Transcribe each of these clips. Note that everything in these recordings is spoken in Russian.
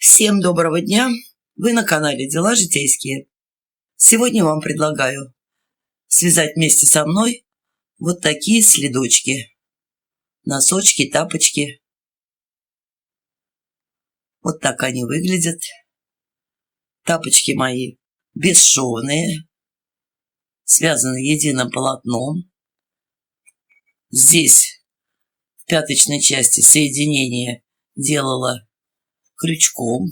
Всем доброго дня! Вы на канале Дела Житейские. Сегодня вам предлагаю связать вместе со мной вот такие следочки. Носочки, тапочки. Вот так они выглядят. Тапочки мои бесшовные, связаны единым полотном. Здесь в пяточной части соединение делала крючком.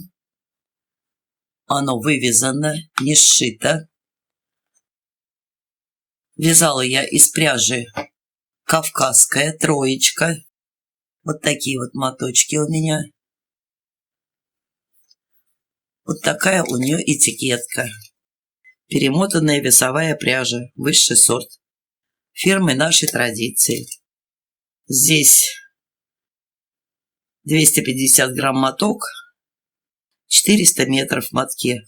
Оно вывязано, не сшито. Вязала я из пряжи кавказская троечка. Вот такие вот моточки у меня. Вот такая у нее этикетка. Перемотанная весовая пряжа, высший сорт. Фирмы нашей традиции. Здесь 250 грамм моток, 400 метров в мотке.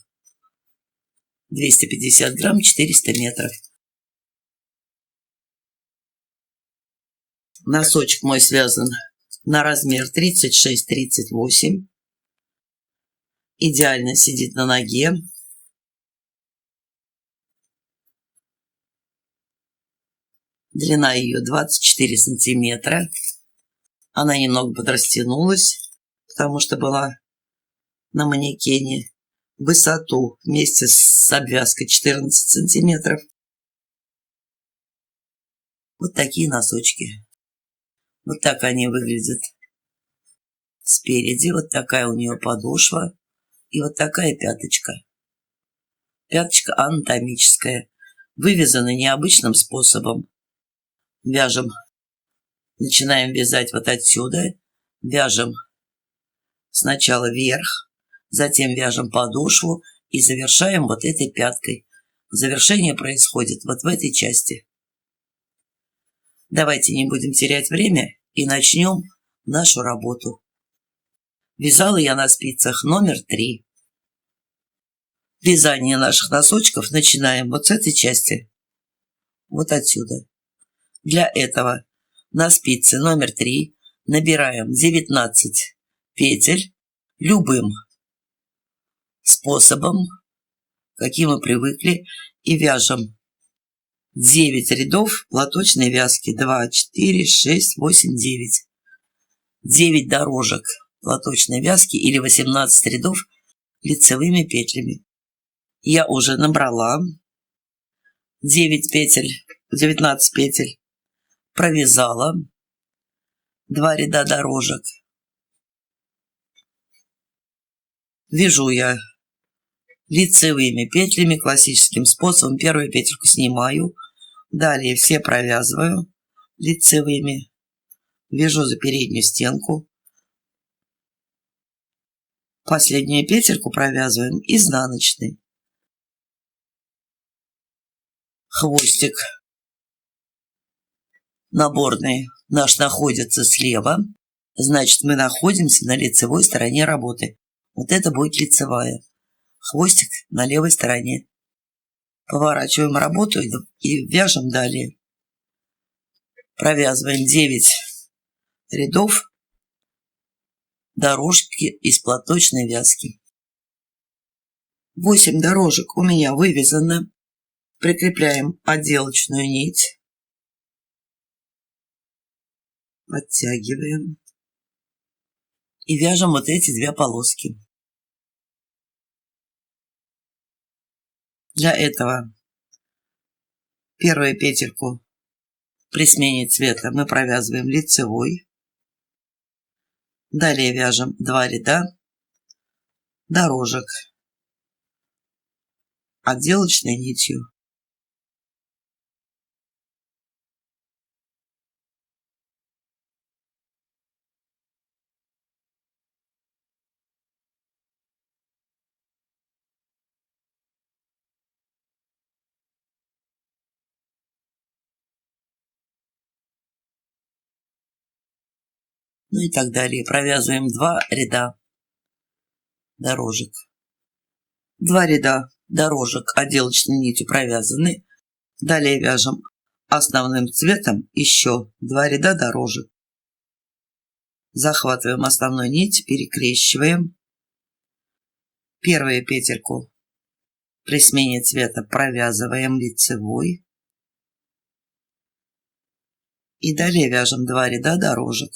250 грамм, 400 метров. Носочек мой связан на размер 36-38. Идеально сидит на ноге. Длина ее 24 сантиметра. Она немного подрастянулась, потому что была на манекене. Высоту вместе с обвязкой 14 сантиметров. Вот такие носочки. Вот так они выглядят спереди. Вот такая у нее подошва. И вот такая пяточка. Пяточка анатомическая. Вывязана необычным способом. Вяжем. Начинаем вязать вот отсюда. Вяжем сначала вверх. Затем вяжем подошву. И завершаем вот этой пяткой. Завершение происходит вот в этой части. Давайте не будем терять время и начнем нашу работу. Вязала я на спицах номер 3. Вязание наших носочков начинаем вот с этой части. Вот отсюда. Для этого на спице номер 3 набираем 19 петель любым способом, каким мы привыкли, и вяжем 9 рядов платочной вязки. 2, 4, 6, 8, 9. 9 дорожек платочной вязки или 18 рядов лицевыми петлями. Я уже набрала 9 петель, 19 петель, провязала 2 ряда дорожек. Вяжу я лицевыми петлями классическим способом. Первую петельку снимаю, далее все провязываю лицевыми, вяжу за переднюю стенку, последнюю петельку провязываем изнаночной. Хвостик наборный наш находится слева, значит мы находимся на лицевой стороне работы. Вот это будет лицевая. Хвостик на левой стороне. Поворачиваем работу и вяжем далее. Провязываем 9 рядов дорожки из платочной вязки. 8 дорожек у меня вывязано. Прикрепляем отделочную нить. Подтягиваем. И вяжем вот эти 2 полоски. Для этого первую петельку при смене цвета мы провязываем лицевой. Далее вяжем 2 ряда дорожек отделочной нитью. Ну и так далее. Провязываем 2 ряда дорожек. 2 ряда дорожек отделочной нитью провязаны. Далее вяжем основным цветом еще 2 ряда дорожек. Захватываем основную нить, перекрещиваем. Первую петельку при смене цвета провязываем лицевой. И далее вяжем 2 ряда дорожек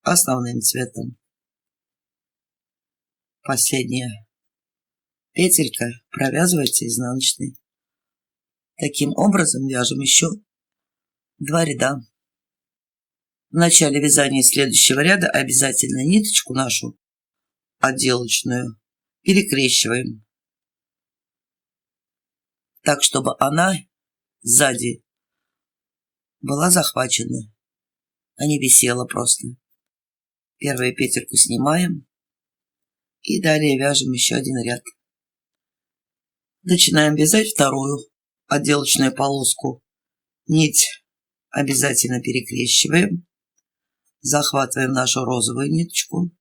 основным цветом. Последняя петелька провязывается изнаночной. Таким образом вяжем еще 2 ряда. В начале вязания следующего ряда обязательно ниточку нашу отделочную перекрещиваем, так чтобы она сзади была захвачена, а не висела просто. Первую петельку снимаем и далее вяжем еще один ряд. Начинаем вязать вторую отделочную полоску. Нить обязательно перекрещиваем, захватываем нашу розовую ниточку,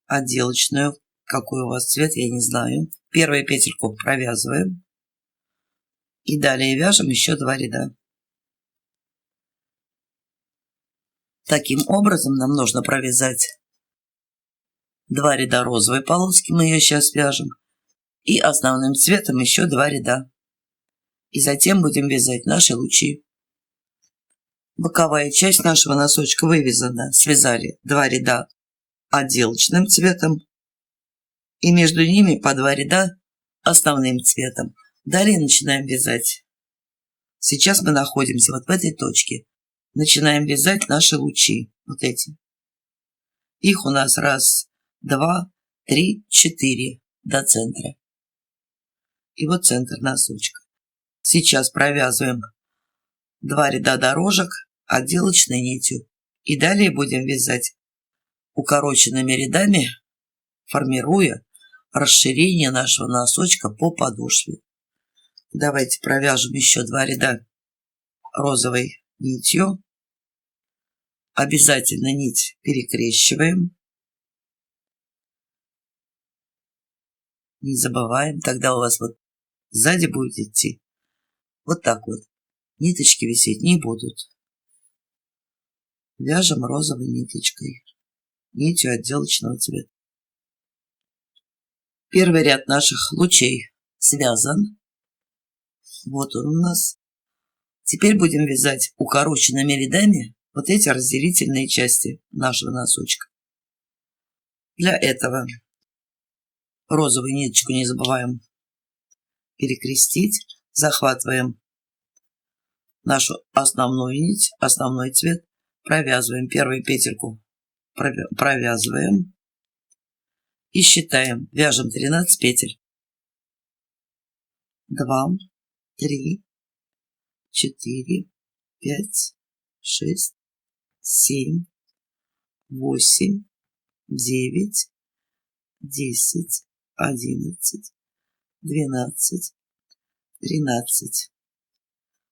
отделочную, какой у вас цвет, я не знаю. Первую петельку провязываем и далее вяжем еще 2 ряда. Таким образом нам нужно провязать 2 ряда розовой полоски, мы ее сейчас вяжем, и основным цветом еще 2 ряда. И затем будем вязать наши лучи. Боковая часть нашего носочка вывязана. Связали 2 ряда отделочным цветом и между ними по 2 ряда основным цветом. Далее начинаем вязать. Сейчас мы находимся вот в этой точке. Начинаем вязать наши лучи. Вот эти. Их у нас 1, 2, 3, 4 до центра. И вот центр носочка. Сейчас провязываем 2 ряда дорожек отделочной нитью. И далее будем вязать укороченными рядами, формируя расширение нашего носочка по подошве. Давайте провяжем еще 2 ряда розовой нитью. Обязательно нить перекрещиваем. Не забываем, тогда у вас вот сзади будет идти вот так вот. Ниточки висеть не будут. Вяжем розовой ниточкой, нитью отделочного цвета. Первый ряд наших лучей связан. Вот он у нас. Теперь будем вязать укороченными рядами вот эти разделительные части нашего носочка. Для этого розовую ниточку не забываем перекрестить. Захватываем нашу основную нить, основной цвет. Провязываем первую петельку. Провязываем. И считаем. Вяжем 13 петель. 2, 3, 4, 5, 6, 7, 8, 9, 10, 11, 12, 13.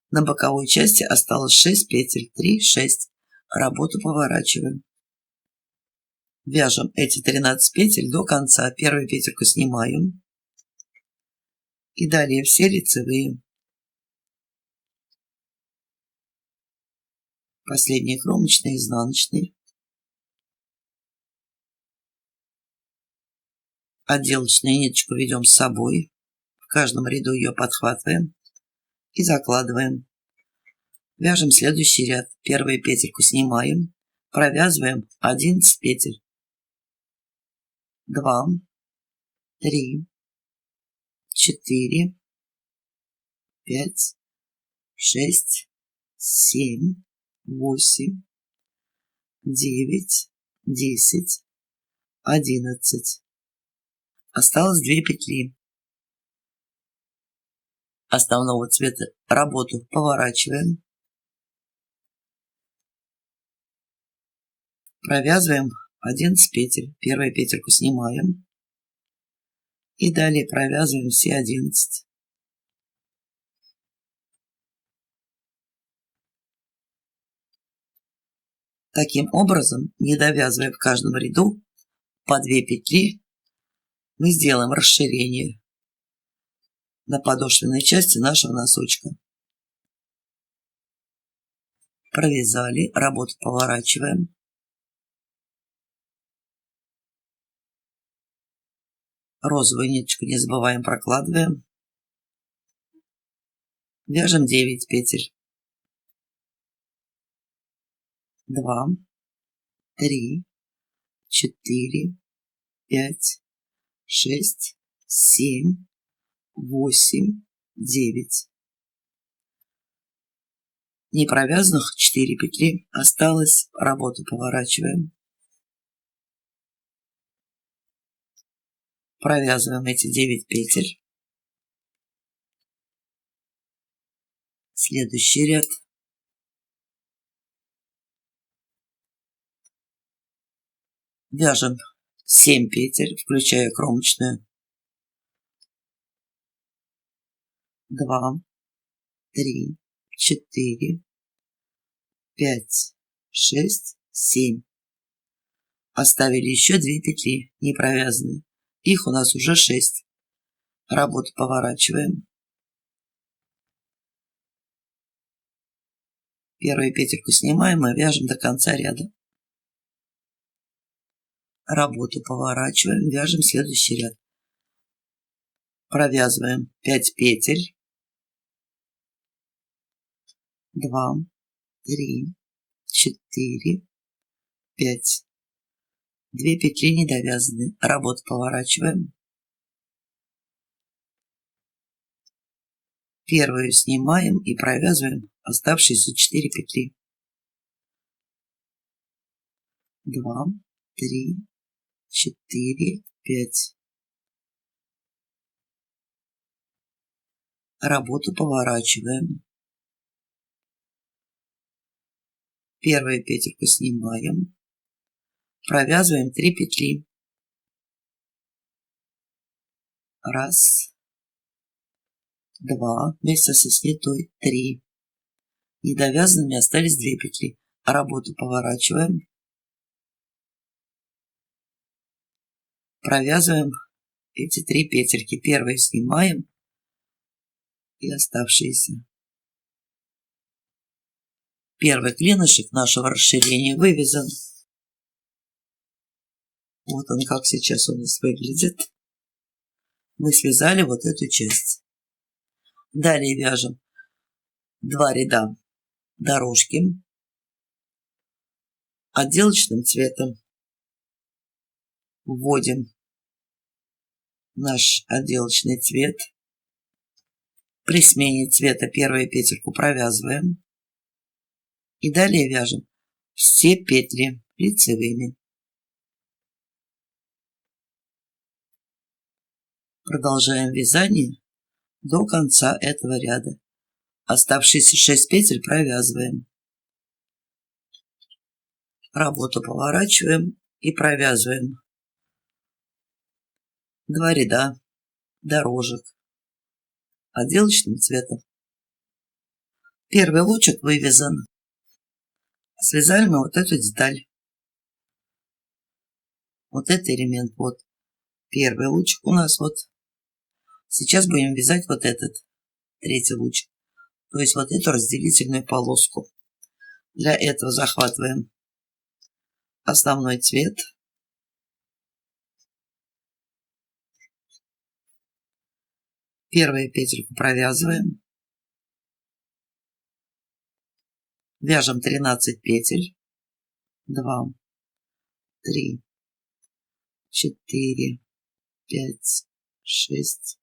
На боковой части осталось 6 петель. 3, 6. Работу поворачиваем. Вяжем эти 13 петель до конца. Первую петельку снимаем. И далее все лицевые. Последний кромочный, изнаночный. Отделочную ниточку ведем с собой. В каждом ряду ее подхватываем и закладываем. Вяжем следующий ряд. Первую петельку снимаем. Провязываем 11 петель. 2, 3, 4, 5, 6, 7, 8, 9, 10, 11. Осталось 2 петли. Основного цвета работу поворачиваем. Провязываем 11 петель. Первую петельку снимаем. И далее провязываем все 11. Таким образом, не довязывая в каждом ряду по 2 петли, мы сделаем расширение на подошвенной части нашего носочка. Провязали, работу поворачиваем. Розовую ниточку не забываем, прокладываем. Вяжем 9 петель. 2, 3, 4, 5, 6, 7, 8, 9. Не провязанных 4 петли осталось. Работу поворачиваем. Провязываем эти 9 петель. Следующий ряд. Вяжем 7 петель, включая кромочную. 2, 3, 4, 5, 6, 7. Оставили еще 2 петли не провязанные. Их у нас уже 6. Работу поворачиваем. Первую петельку снимаем и вяжем до конца ряда. Работу поворачиваем, вяжем следующий ряд. Провязываем 5 петель. 2, 3, 4, 5. 2 петли не довязаны. Работу поворачиваем. Первую снимаем и провязываем оставшиеся 4 петли. 2, 3, 4, 5. Работу поворачиваем. Первую петельку снимаем. Провязываем 3 петли. 1, 2, вместе со снятой 3. Недовязанными остались 2 петли. Работу поворачиваем. Провязываем эти 3 петельки. Первые снимаем и оставшиеся. Первый клинышек нашего расширения вывязан. Вот он, как сейчас у нас выглядит. Мы связали вот эту часть. Далее вяжем 2 ряда дорожки отделочным цветом. Вводим наш отделочный цвет. При смене цвета первую петельку провязываем. И далее вяжем все петли лицевыми. Продолжаем вязание до конца этого ряда. Оставшиеся 6 петель провязываем. Работу поворачиваем и провязываем 2 ряда дорожек отделочным цветом. Первый лучик вывязан. Связали мы вот эту деталь. Вот этот элемент. Вот первый лучик у нас вот. Сейчас будем вязать вот этот третий лучик. То есть вот эту разделительную полоску. Для этого захватываем основной цвет. Первую петельку провязываем. Вяжем 13 петель. 2, 3, 4, 5, 6,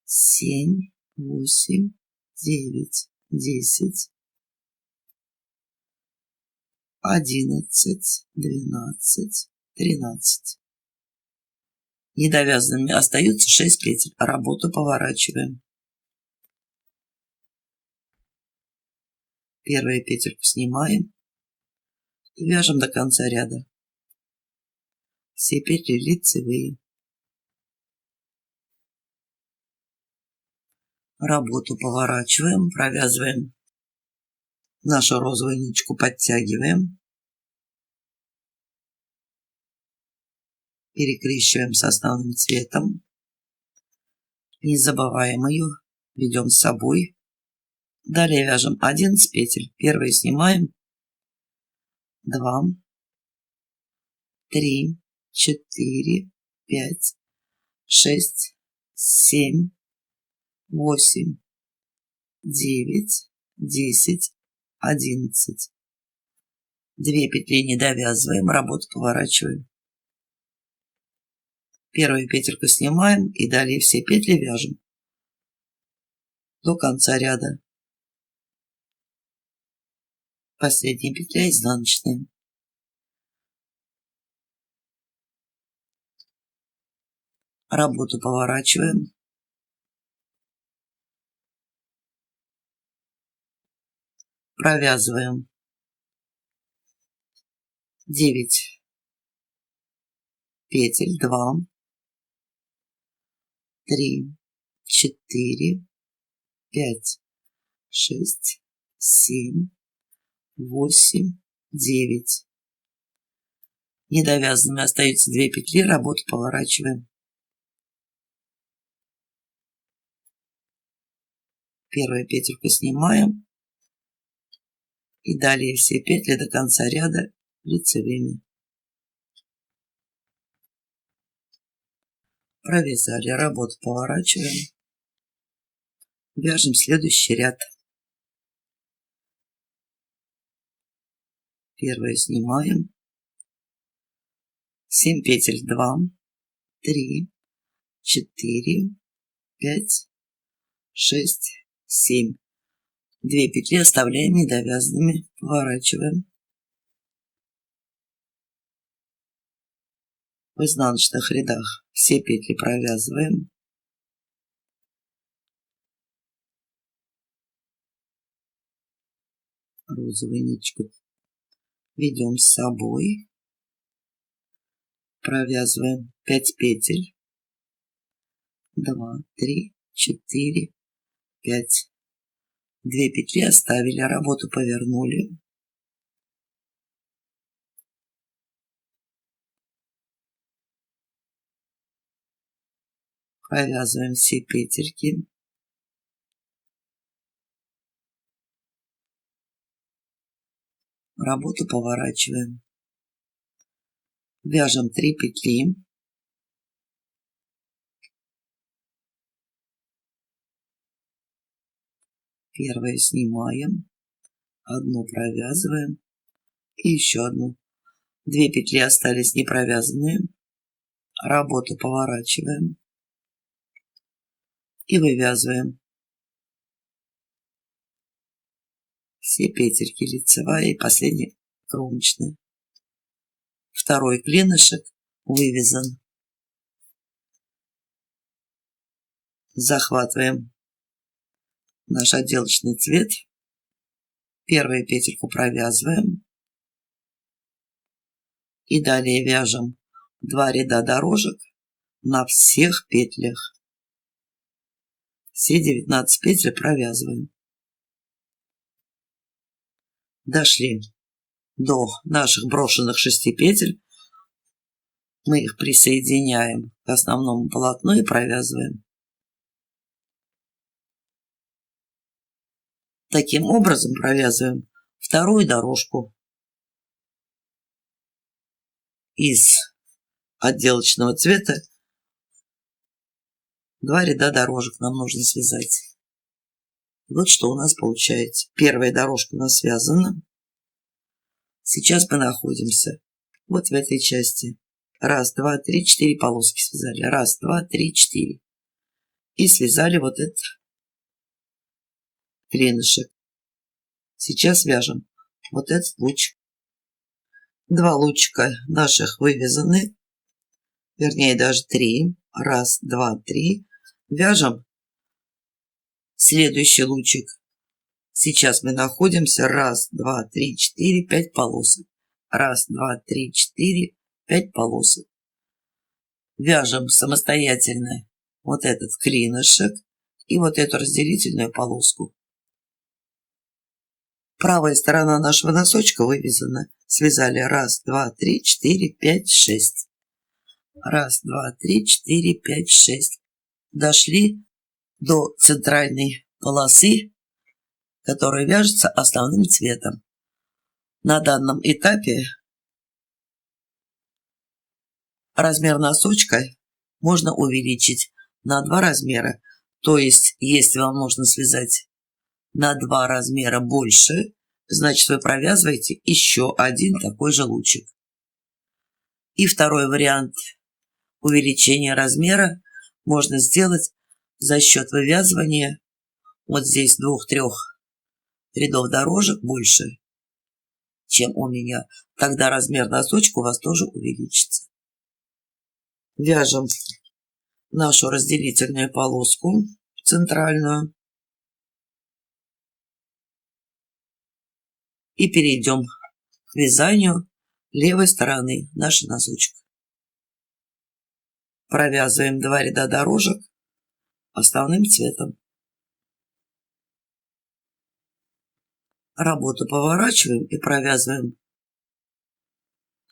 7, 8, 9, 10, 11, 12, 13. Недовязанными остаются 6 петель. Работу поворачиваем. Первую петельку снимаем и вяжем до конца ряда. Все петли лицевые. Работу поворачиваем, провязываем нашу розовую ниточку, подтягиваем. Перекрещиваем с основным цветом. Не забываем ее, ведем с собой. Далее вяжем 11 петель. Первые снимаем. 2, 3, 4, 5, 6, 7, 8, 9, 10, 11. 2 петли не довязываем, работу поворачиваем. Первую петельку снимаем и далее все петли вяжем до конца ряда. Последняя петля изнаночная. Работу поворачиваем. Провязываем 9 петель, 2, 3, 4, 5, 6, 7, 8, 9. Недовязанными остаются 2 петли, работу поворачиваем. Первую петельку снимаем и далее все петли до конца ряда лицевыми. Провязали, работу поворачиваем. Вяжем следующий ряд. Первую снимаем. 7 петель, 2, 3, 4, 5, 6, 7. 2 петли оставляем недовязанными, поворачиваем. В изнаночных рядах все петли провязываем. Розовую ниточку ведем с собой. Провязываем 5 петель. 2, 3, 4, 5. 2 петли оставили, работу повернули. Провязываем все петельки. Работу поворачиваем. Вяжем 3 петли. Первую снимаем, одну провязываем и еще одну. 2 петли остались не провязанные. Работу поворачиваем и вывязываем все петельки, лицевая и последняя кромочная. Второй клинышек вывязан. Захватываем наш отделочный цвет. Первую петельку провязываем. И далее вяжем 2 ряда дорожек на всех петлях. Все 19 петель провязываем. Дошли до наших брошенных 6 петель. Мы их присоединяем к основному полотну и провязываем. Таким образом провязываем вторую дорожку из отделочного цвета. 2 ряда дорожек нам нужно связать. Вот что у нас получается. Первая дорожка у нас связана. Сейчас мы находимся вот в этой части. 1, 2, 3, 4 полоски связали. 1, 2, 3, 4. И связали вот этот клинышек. Сейчас вяжем вот этот лучик. 2 лучика наших вывязаны. Вернее, даже 3. 1, 2, 3. Вяжем следующий лучик. Сейчас мы находимся 1, 2, 3, 4, 5 полосок. 1, 2, 3, 4, 5 полосок. Вяжем самостоятельно вот этот клинышек и вот эту разделительную полоску. Правая сторона нашего носочка вывязана. Связали 1, 2, 3, 4, 5, 6. 1, 2, 3, 4, 5, 6. Дошли до центральной полосы, которая вяжется основным цветом. На данном этапе размер носочка можно увеличить на 2 размера. То есть, если вам нужно связать на 2 размера больше, значит, вы провязываете еще один такой же лучик. И второй вариант увеличения размера можно сделать за счет вывязывания вот здесь 2-3 рядов дорожек больше, чем у меня. Тогда размер носочка у вас тоже увеличится. Вяжем нашу разделительную полоску центральную и перейдем к вязанию левой стороны нашего носочка. Провязываем 2 ряда дорожек основным цветом. Работу поворачиваем и провязываем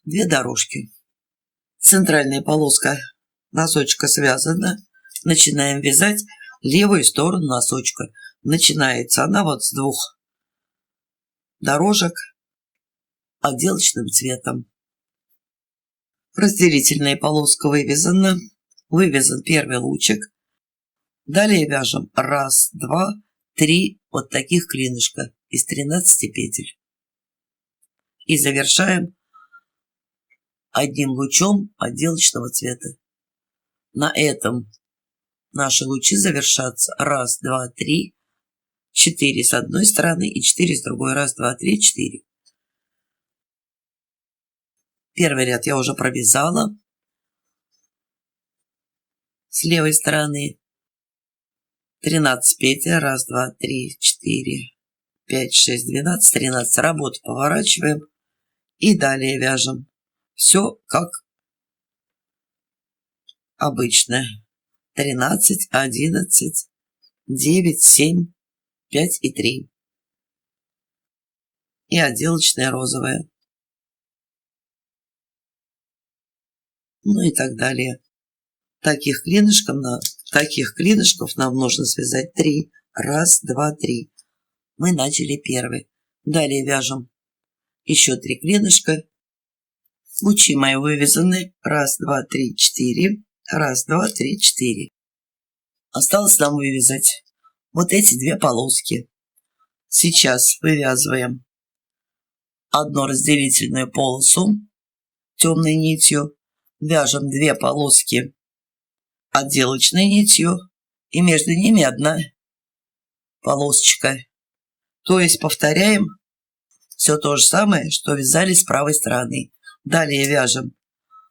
2 дорожки. Центральная полоска носочка связана. Начинаем вязать левую сторону носочка. Начинается она вот с 2 дорожек отделочным цветом. Разделительная полоска вывязана. Вывязан первый лучик. Далее вяжем 1, 2, 3 вот таких клинышка из 13 петель. И завершаем одним лучом отделочного цвета. На этом наши лучи завершатся. 1, 2, 3, 4 с одной стороны и 4 с другой. 1, 2, 3, 4. Первый ряд я уже провязала. С левой стороны 13 петель. 1, 2, 3, 4, 5, 6, 12, 13. Работу поворачиваем и далее вяжем. Все как обычно. 13, 11, 9, 7, 5 и 3. И отделочная розовая. Ну и так далее. Таких клинышков нам нужно связать 3. 1, 2, 3. Мы начали первый. Далее вяжем еще 3 клинышка. Лучи мои вывязаны. 1, 2, 3, 4. 1, 2, 3, 4. Осталось нам вывязать вот эти 2 полоски. Сейчас вывязываем одну разделительную полосу темной нитью. Вяжем 2 полоски отделочной нитью. И между ними 1 полосочка. То есть повторяем все то же самое, что вязали с правой стороны. Далее вяжем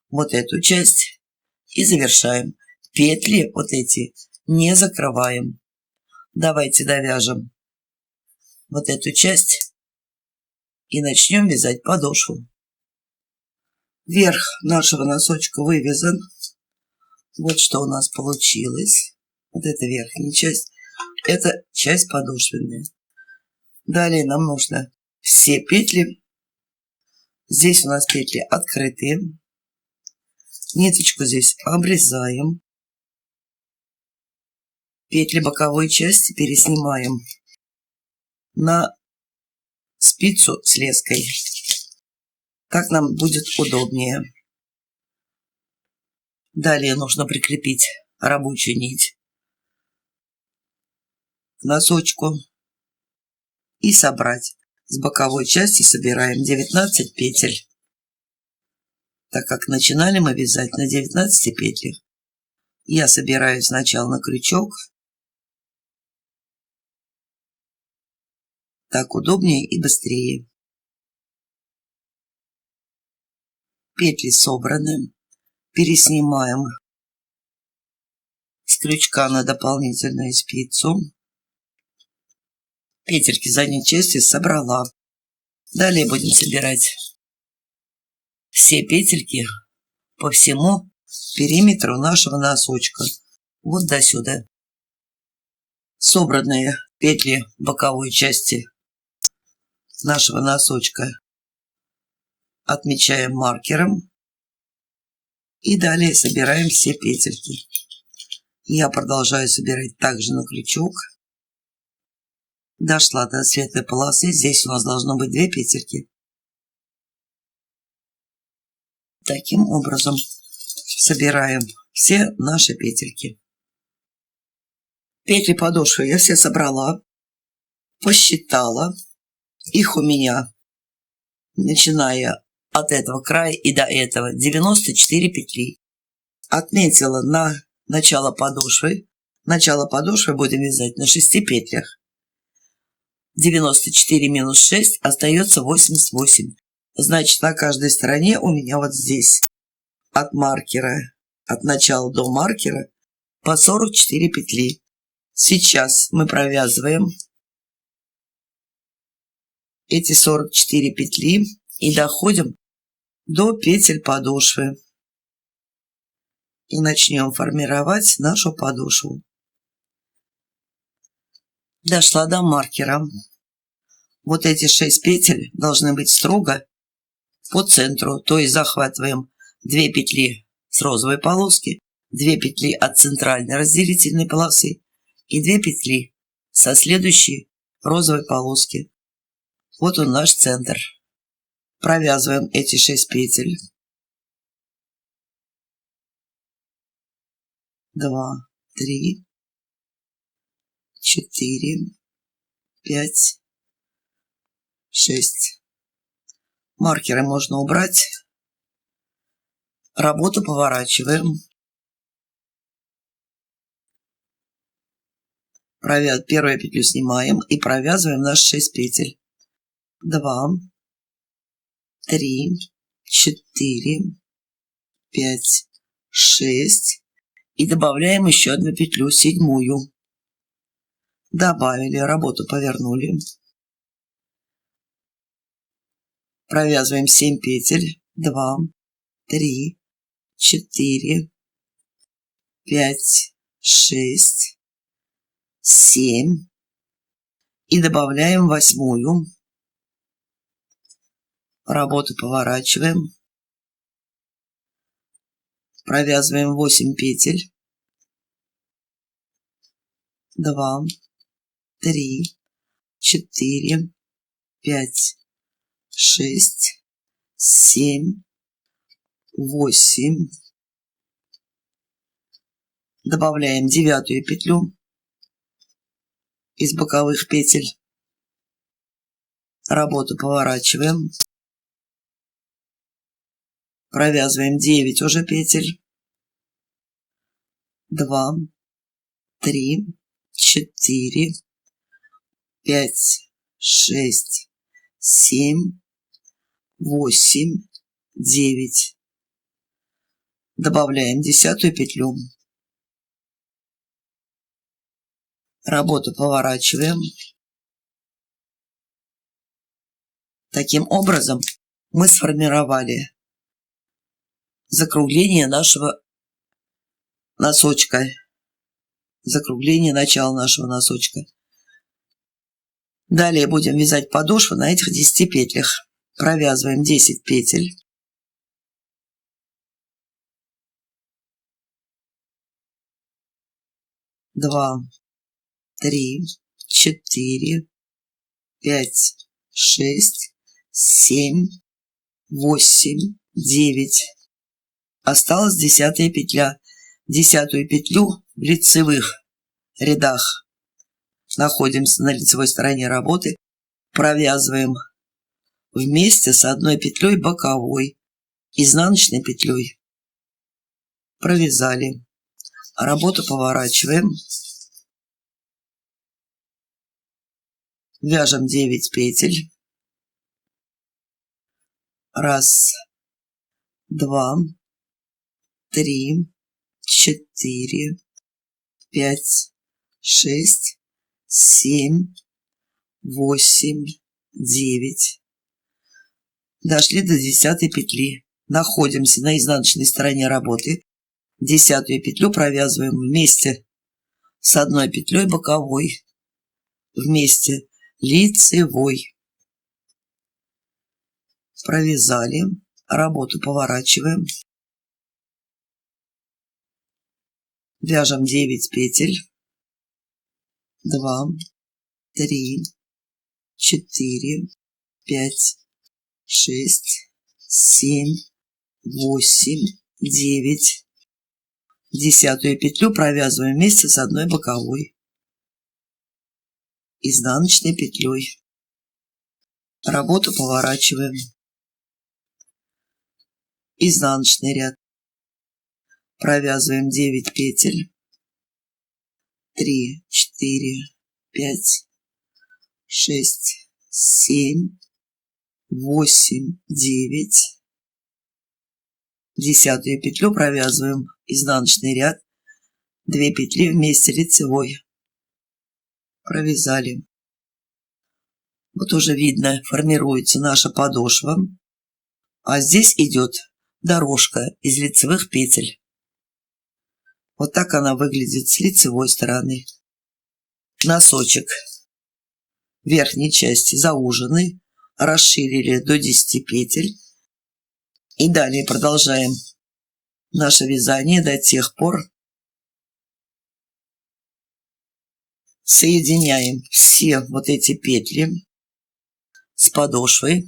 вот эту часть и завершаем. Петли вот эти не закрываем. Давайте довяжем вот эту часть и начнем вязать подошву. Верх нашего носочка вывязан. Вот что у нас получилось. Вот эта верхняя часть. Это часть подошвенная. Далее нам нужно все петли. Здесь у нас петли открытые. Ниточку здесь обрезаем. Петли боковой части переснимаем на спицу с леской. Так нам будет удобнее. Далее нужно прикрепить рабочую нить к носочку и собрать. С боковой части собираем 19 петель. Так как начинали мы вязать на 19 петлях, я собираю сначала на крючок. Так удобнее и быстрее. Петли собраны. Переснимаем с крючка на дополнительную спицу. Петельки задней части собрала. Далее будем собирать все петельки по всему периметру нашего носочка. Вот до сюда. Собранные петли боковой части нашего носочка отмечаем маркером. И далее собираем все петельки. Я продолжаю собирать также на крючок. Дошла до светлой полосы. Здесь у нас должно быть 2 петельки. Таким образом собираем все наши петельки. Петли подошвы я все собрала, посчитала. Их у меня, начиная от этого края и до этого, 94 петли. Отметила на начало подошвы. Начало подошвы будем вязать на 6 петлях. 94 минус 6 остается 88. Значит, на каждой стороне у меня вот здесь от маркера, от начала до маркера по 44 петли. Сейчас мы провязываем эти 44 петли и доходим до петель подошвы. И начнем формировать нашу подошву. Дошла до маркера. Вот эти 6 петель должны быть строго по центру. То есть захватываем 2 петли с розовой полоски, 2 петли от центральной разделительной полосы и 2 петли со следующей розовой полоски. Вот он наш центр. Провязываем эти 6 петель. 2, 3, 4, 5, 6. Маркеры можно убрать. Работу поворачиваем. Первую петлю снимаем и провязываем наши 6 петель. 2, 3, 4, 5, 6. И добавляем еще одну петлю, 7-ю. Добавили, работу повернули. Провязываем 7 петель. 2, 3, 4, 5, 6, 7. И добавляем 8-ю. Работу поворачиваем. Провязываем 8 петель. 2, 3, 4, 5, 6, 7, 8. Добавляем 9-ю петлю из боковых петель. Работу поворачиваем. Провязываем 9 уже петель. 2, 3, 4, 5, 6, 7, 8, 9. Добавляем 10-ю петлю. Работу поворачиваем. Таким образом мы сформировали закругление нашего носочка. Закругление начала нашего носочка. Далее будем вязать подошву на этих 10 петлях. Провязываем 10 петель. 2, 3, 4, 5, 6, 7, 8, 9. Осталась 10-я петля. 10-ю петлю в лицевых рядах находимся на лицевой стороне работы. Провязываем вместе с одной петлей боковой, изнаночной петлей. Провязали. Работу поворачиваем. Вяжем 9 петель. 1, 2, 3, 4, 5, 6, 7, 8, 9. Дошли до 10-й петли. Находимся на изнаночной стороне работы. 10-ю петлю провязываем вместе с одной петлей боковой, вместе лицевой. Провязали. Работу поворачиваем. Вяжем 9 петель. 2, 3, 4, 5, 6, 7, 8, 9. 10-ю петлю провязываем вместе с одной боковой изнаночной петлей. Работу поворачиваем. Изнаночный ряд. Провязываем 9 петель. 3, 4, 5, 6, 7, 8, 9. 10-ю петлю провязываем изнаночный ряд, 2 петли вместе лицевой. Провязали. Вот уже видно, формируется наша подошва, а здесь идет дорожка из лицевых петель. Вот так она выглядит с лицевой стороны. Носочек верхней части зауженный, расширили до 10 петель. И далее продолжаем наше вязание до тех пор, соединяем все вот эти петли с подошвой,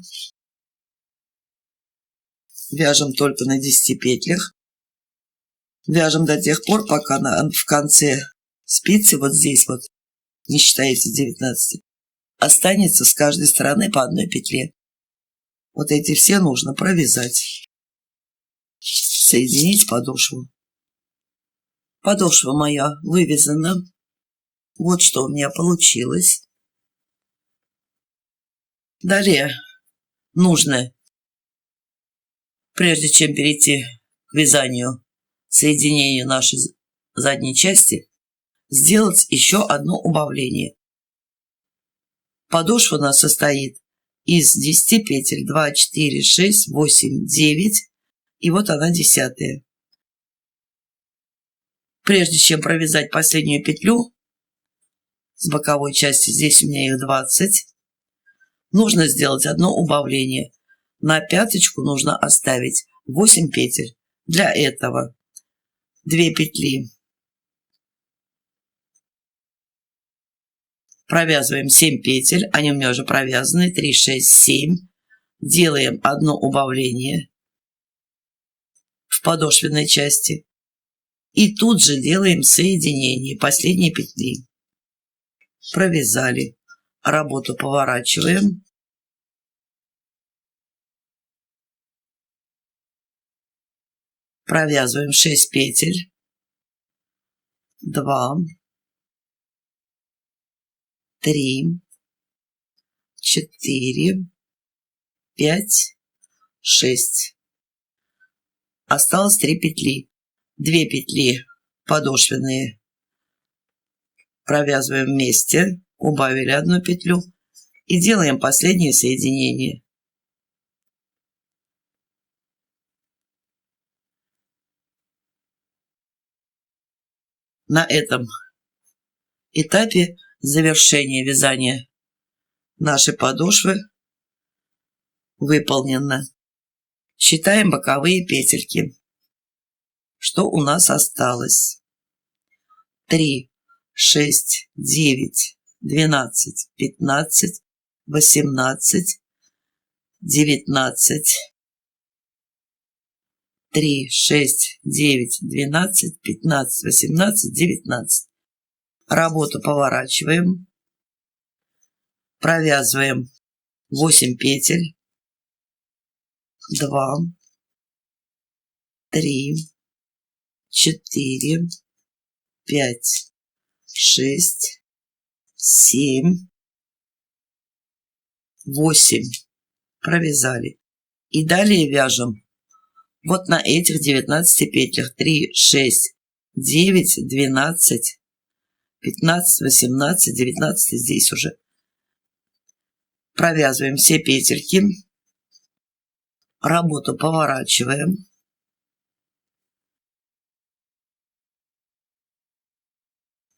вяжем только на 10 петлях, вяжем до тех пор, пока в конце спицы, вот здесь вот, не считается 19, останется с каждой стороны по одной петле. Вот эти все нужно провязать, соединить подошву. Подошва моя вывязана. Вот что у меня получилось. Далее нужно, прежде чем перейти к вязанию, соединению нашей задней части, сделать еще одно убавление. Подошва у нас состоит из 10 петель. 2, 4, 6, 8, 9. И вот она 10-я. Прежде чем провязать последнюю петлю с боковой части, здесь у меня их 20, нужно сделать одно убавление. На пяточку нужно оставить 8 петель. Для этого 2 петли. Провязываем 7 петель, они у меня уже провязаны, 3, 6, 7. Делаем одно убавление в подошвенной части. И тут же делаем соединение последней петли. Провязали. Работу поворачиваем. Провязываем 6 петель. 2, 3, 4, 5, 6. Осталось 3 петли. 2 петли подошвенные провязываем вместе, убавили одну петлю и делаем последнее соединение. На этом этапе завершения вязания нашей подошвы выполнено. Считаем боковые петельки. Что у нас осталось? 3, 6, 9, 12, 15, 18, 19. 3, 6, 9, 12, 15, 18, 19. Работу поворачиваем. Провязываем 8 петель. 2, 3, 4, 5, 6, 7, 8. Провязали. И далее вяжем вот на этих 19 петлях. 3, 6, 9, 12, 15, 18, 19. Здесь уже провязываем все петельки. Работу поворачиваем.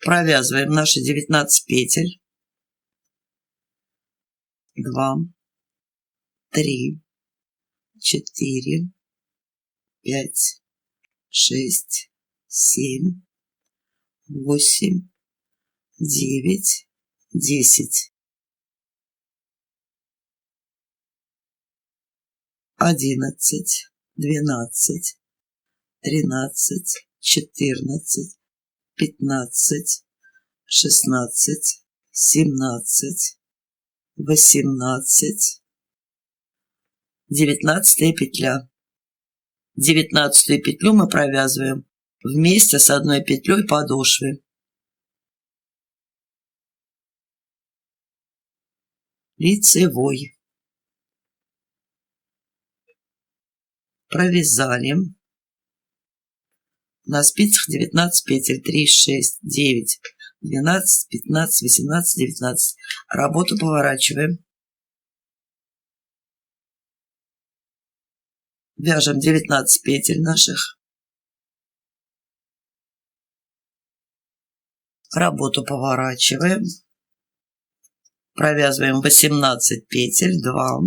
Провязываем наши 19 петель. 2, 3, 4, 5, 6, 7, 8, 9, 10. 11, 12, 13, 14, 15, 16, 17, 18, 19 петля. 19 петлю мы провязываем вместе с одной петлей подошвы. Лицевой. Провязали. На спицах 19 петель. 3, 6, 9, 12, 15, 18, 19. Работу поворачиваем. Вяжем 19 петель наших. Работу поворачиваем. Провязываем 18 петель. 2,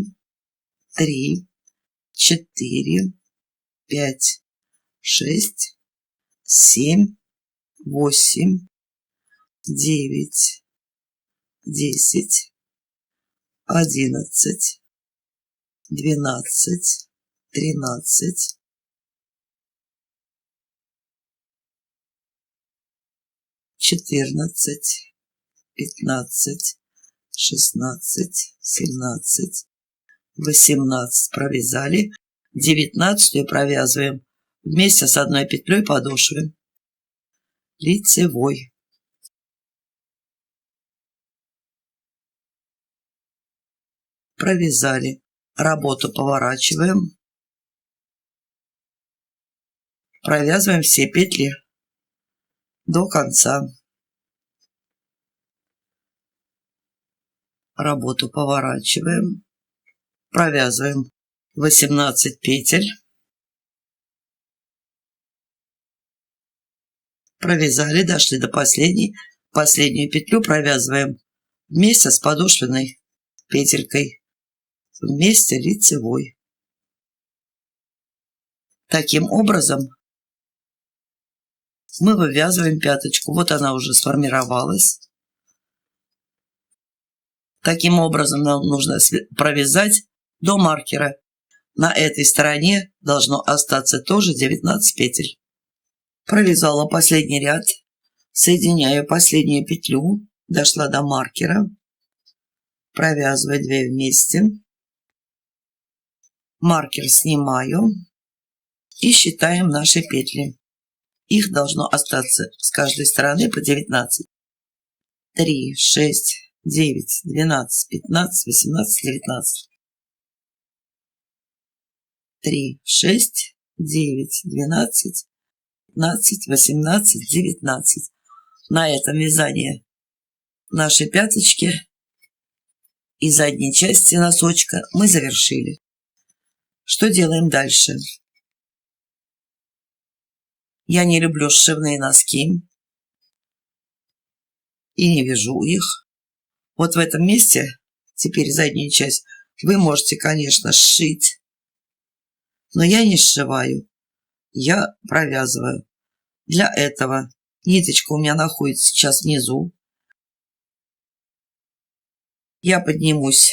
3, 4, 5, 6, 7, 8, 9, 10, 11, 12, 13, 14, 15, 16, 17, 18 провязали. 19 провязываем вместе с одной петлей подошвы. Лицевой. Провязали. Работу поворачиваем. Провязываем все петли до конца. Работу поворачиваем. Провязываем 18 петель. Провязали, дошли до последней. Последнюю петлю провязываем вместе с подошвенной петелькой. Вместе лицевой. Таким образом мы вывязываем пяточку. Вот она уже сформировалась. Таким образом нам нужно провязать до маркера. На этой стороне должно остаться тоже 19 петель. Провязала последний ряд. Соединяю последнюю петлю. Дошла до маркера. Провязываю 2 вместе. Маркер снимаю. И считаем наши петли. Их должно остаться с каждой стороны по 19. 3, 6, 9, 12, 15, 18, 19. 3, 6, 9, 12, 15, 18, 19. На этом вязание нашей пяточки и задней части носочка мы завершили. Что делаем дальше? Я не люблю сшивные носки и не вяжу их. Вот в этом месте, теперь заднюю часть, вы можете, конечно, сшить, но я не сшиваю, я провязываю. Для этого ниточка у меня находится сейчас внизу. Я поднимусь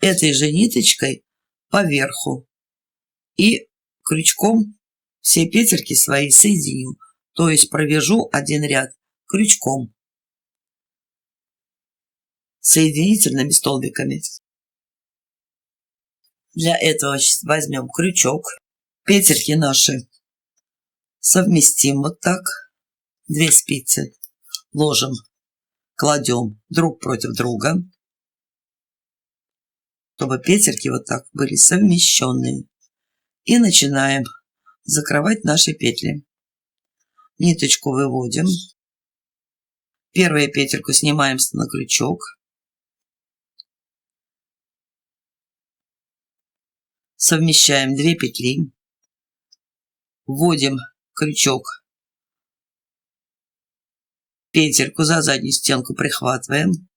этой же ниточкой поверху и крючком все петельки свои соединю, то есть провяжу один ряд крючком, соединительными столбиками. Для этого возьмем крючок, петельки наши совместим вот так, 2 спицы ложим, кладем друг против друга, чтобы петельки вот так были совмещенные. И начинаем закрывать наши петли. Ниточку выводим. Первую петельку снимаем на крючок. Совмещаем 2 петли. Вводим крючок. Петельку за заднюю стенку прихватываем.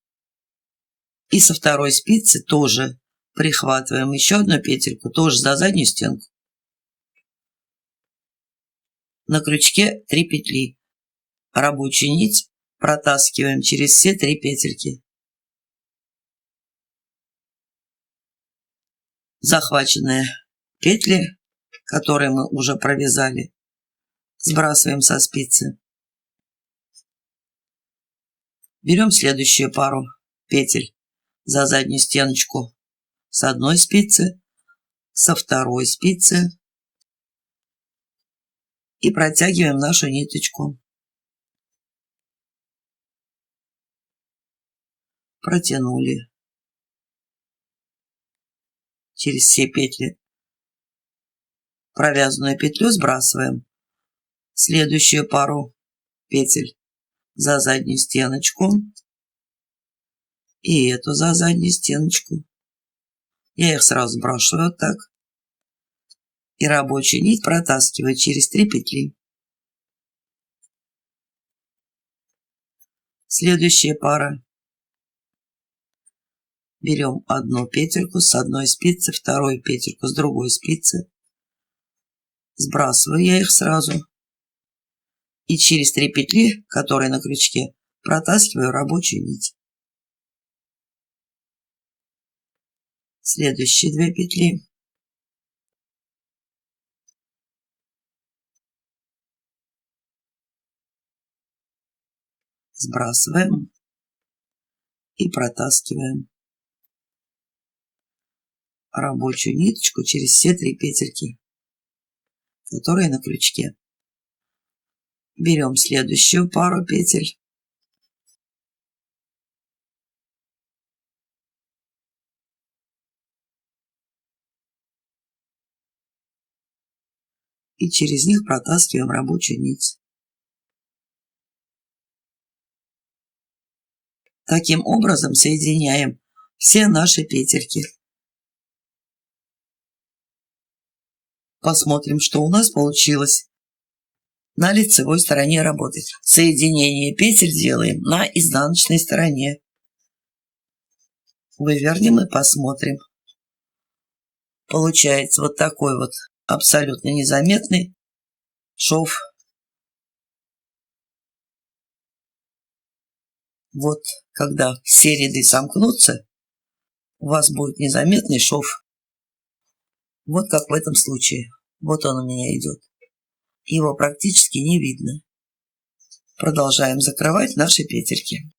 И со второй спицы тоже прихватываем еще одну петельку, тоже за заднюю стенку. На крючке 3 петли. Рабочую нить протаскиваем через все 3 петельки. захваченные петли, которые мы уже провязали, сбрасываем со спицы. Берем следующую пару петель за заднюю стеночку с одной спицы, со второй спицы и протягиваем нашу ниточку. Протянули через все петли. Провязанную петлю сбрасываем. Следующую пару петель за заднюю стеночку и эту за заднюю стеночку. Я их сразу сбрасываю вот так. И рабочую нить протаскиваю через 3 петли. Следующая пара. Берем одну петельку с одной спицы, вторую петельку с другой спицы. Сбрасываю я их сразу. И через 3 петли, которые на крючке, протаскиваю рабочую нить. Следующие 2 петли. Сбрасываем и протаскиваем рабочую ниточку через все 3 петельки, которые на крючке. Берем следующую пару петель. И через них протаскиваем рабочую нить. Таким образом соединяем все наши петельки. Посмотрим, что у нас получилось. На лицевой стороне работы. Соединение петель делаем на изнаночной стороне. Вывернем и посмотрим. Получается вот такой вот абсолютно незаметный шов. Вот когда все ряды сомкнутся, у вас будет незаметный шов. Вот как в этом случае. Вот он у меня идет. Его практически не видно. Продолжаем закрывать наши петельки.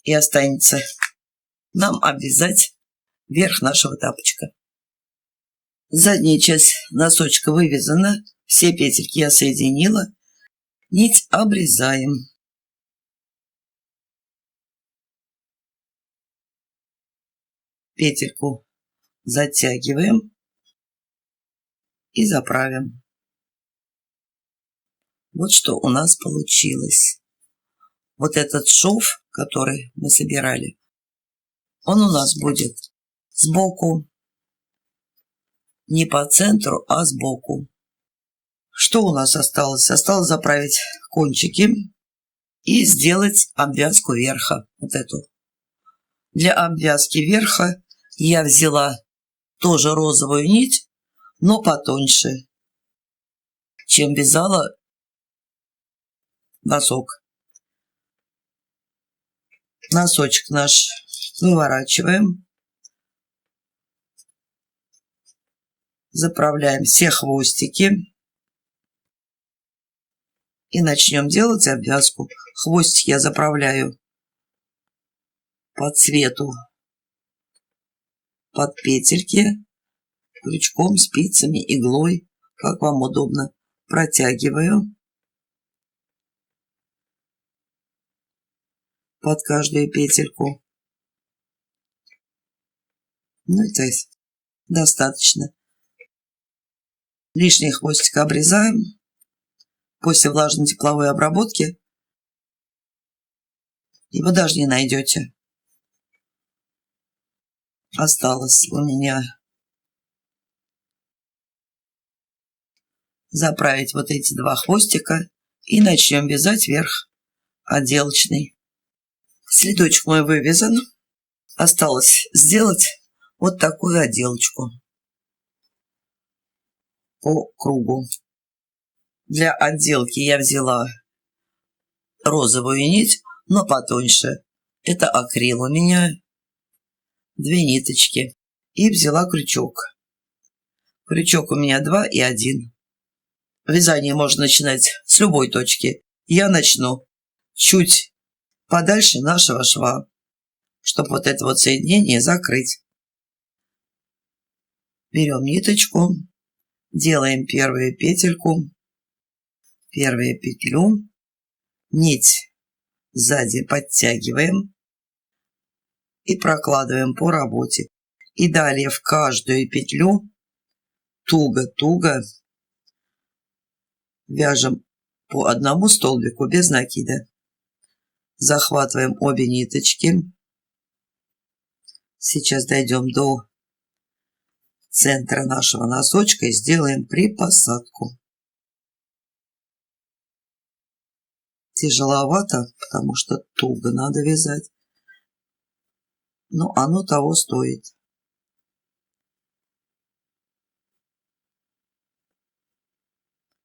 И останется нам обвязать верх нашего тапочка. Задняя часть носочка вывязана. Все петельки я соединила. Нить обрезаем. Петельку затягиваем и заправим. Вот что у нас получилось. Вот этот шов, который мы собирали, он у нас будет сбоку. Не по центру, а сбоку. Что у нас осталось? Осталось заправить кончики и сделать обвязку верха. Вот эту. Для обвязки верха я взяла тоже розовую нить, но потоньше, чем вязала носок. Носочек наш выворачиваем. Заправляем все хвостики. И начнем делать обвязку. Хвостик я заправляю по цвету, под петельки, крючком, спицами, иглой, как вам удобно. Протягиваю под каждую петельку. Ну, это достаточно. Лишний хвостик обрезаем. После влажной тепловой обработки его даже не найдете. Осталось у меня заправить вот эти 2 хвостика и начнем вязать верх отделочный. Следочек мой вывязан. Осталось сделать вот такую отделочку по кругу. Для отделки я взяла розовую нить, но потоньше. Это акрил у меня. 2 ниточки. и взяла крючок. Крючок у меня 2 и 1. Вязание можно начинать с любой точки. Я начну чуть подальше нашего шва, чтобы вот это вот соединение закрыть. Берем ниточку, делаем первую петельку, первую петлю, нить сзади подтягиваем и прокладываем по работе. И далее в каждую петлю туго-туго вяжем по одному столбику без накида. Захватываем обе ниточки. Сейчас дойдем до центра нашего носочка и сделаем припосадку. Тяжеловато, потому что туго надо вязать, но оно того стоит.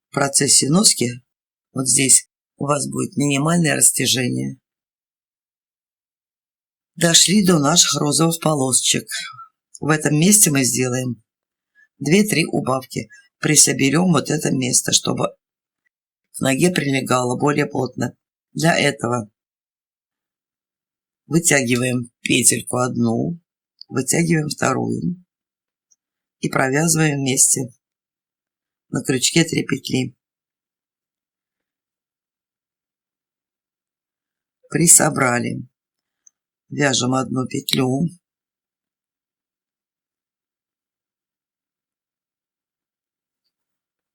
В процессе носки вот здесь у вас будет минимальное растяжение. Дошли до наших розовых полосочек. В этом месте мы сделаем 2-3 убавки. Присоберем вот это место, чтобы к ноге прилегало более плотно. Для этого вытягиваем петельку одну, вытягиваем вторую и провязываем вместе на крючке 3 петли. Присобрали. Вяжем одну петлю.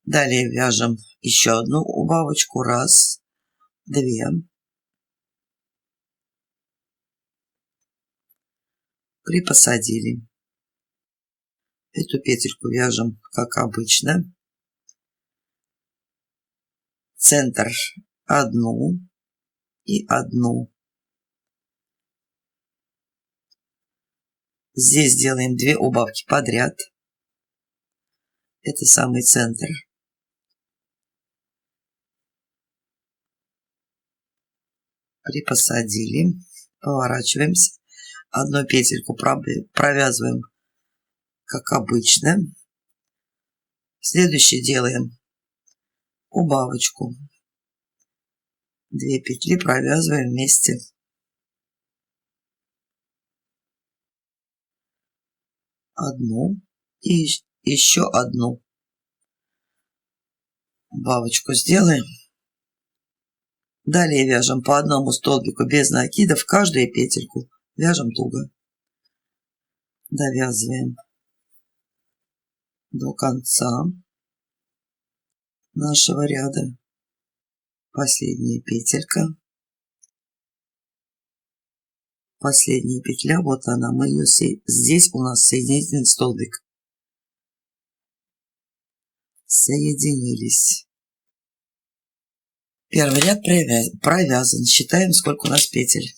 Далее вяжем еще одну убавочку. 1, 2. Припосадили. Эту петельку вяжем как обычно. Центр 1 и 1. Здесь делаем 2 убавки подряд. Это самый центр. Припосадили. Поворачиваемся. Одну петельку провязываем как обычно. Следующее делаем убавочку. 2 петли провязываем вместе. Одну и еще одну. Убавочку сделаем. Далее вяжем по одному столбику без накида в каждую петельку. Вяжем туго. Довязываем до конца нашего ряда. Последняя петелька. Последняя петля, вот она, мы ее здесь у нас соединительный столбик. Соединились. Первый ряд провязан. Считаем, сколько у нас петель.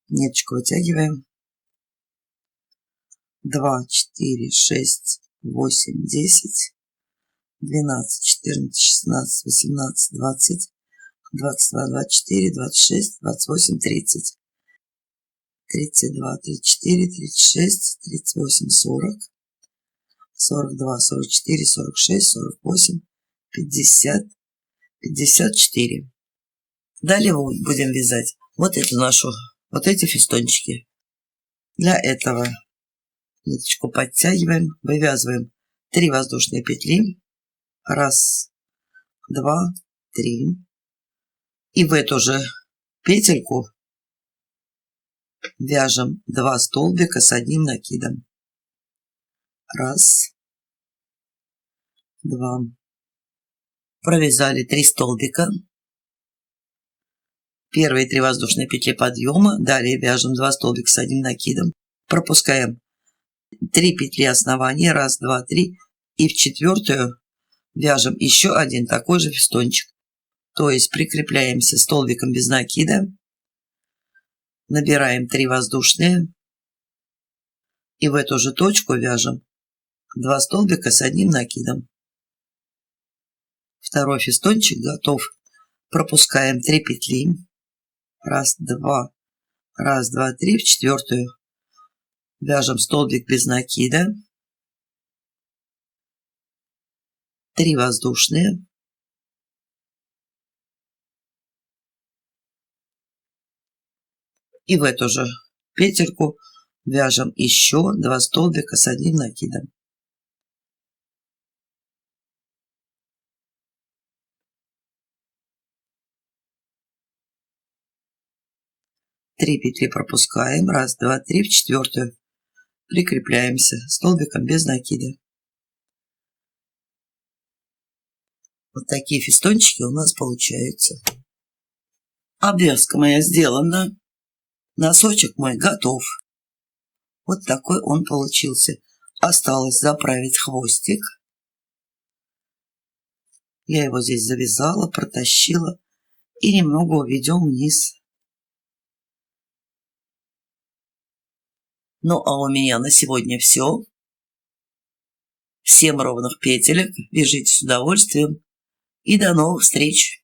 Ниточку вытягиваем. 2, 4, 6, 8, 10, 12, 14, 16, 18, 20, 22, 24, 26, 28, 30. 32, 34, 36, 38, 40, 42, 44, 46, 48, 50, 54. Далее будем вязать вот эти фестончики. Для этого ниточку подтягиваем, вывязываем 3 воздушные петли. 1, 2, 3. И в эту же петельку вяжем 2 столбика с одним накидом. 1, 2. Провязали 3 столбика. Первые 3 воздушные петли подъема. Далее вяжем 2 столбика с одним накидом. Пропускаем 3 петли основания. 1, 2, 3. И в 4-ю вяжем еще один такой же фестончик. То есть прикрепляемся столбиком без накида. Набираем 3 воздушные. И в эту же точку вяжем 2 столбика с одним накидом. Второй фестончик готов. Пропускаем 3 петли. 1, 2, 1, 2, 3. В 4-ю вяжем столбик без накида. 3 воздушные. И в эту же петельку вяжем еще 2 столбика с 1 накидом. Три петли пропускаем. 1, 2, 3. В четвертую прикрепляемся столбиком без накида. Вот такие фестончики у нас получаются. Обвязка моя сделана. Носочек мой готов. Вот такой он получился. Осталось заправить хвостик. Я его здесь завязала, протащила и немного уведем вниз. Ну а у меня на сегодня все. Всем ровных петелек. Вяжите с удовольствием. И до новых встреч!